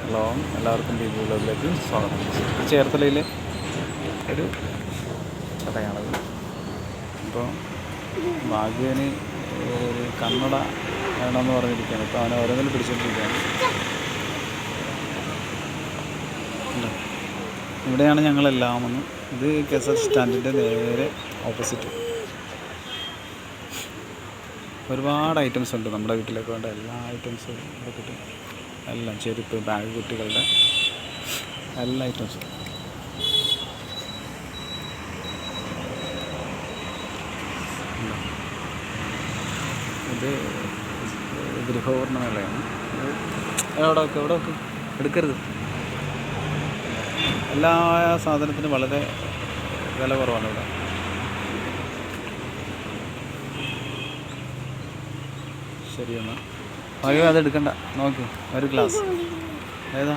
Hello, എല്ലാവർക്കും B B വ്ലോഗിലേക്ക് സ്വാഗതം. ചേർത്തലയിലെ ഒരു കടയാണത്. അപ്പോൾ ഭാഗ്യന് ഒരു കന്നഡ വേണമെന്ന് പറഞ്ഞിരിക്കുകയാണ്. ഇപ്പോൾ അവനെ ഓരോന്നിലും പിടിച്ചുകൊണ്ടിരിക്കുകയാണ്. ഇവിടെയാണ് ഞങ്ങളെല്ലാം വന്ന്. ഇത് കെ.എസ്.ആർ സ്റ്റാൻഡിൻ്റെ നേരെ ഓപ്പോസിറ്റ്. ഒരുപാട് ഐറ്റംസ് ഉണ്ട്. നമ്മുടെ വീട്ടിലേക്ക് വേണ്ട എല്ലാ ഐറ്റംസും ഇവിടെ കിട്ടും. എല്ലാം ചെരുപ്പ്, ബാഗ്, കുട്ടികളുടെ എല്ലാ ഐറ്റംസും. ഇത് ഗൃഹോപകരണമേളയാണ്. എവിടെ വെക്ക് എടുക്കരുത്. എല്ലാ സാധനത്തിനും വളരെ വില കുറവാണ് ഇവിടെ. ശരി, എന്നാൽ അത് എടുക്കണ്ട. നോക്ക്, ഒരു ഗ്ലാസ് ഏതാ?